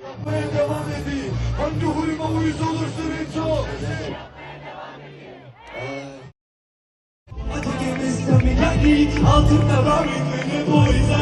Yapmaya devam edeyim. Hangi huyuma uyuz olursun en çok? Altında var mı bu izler?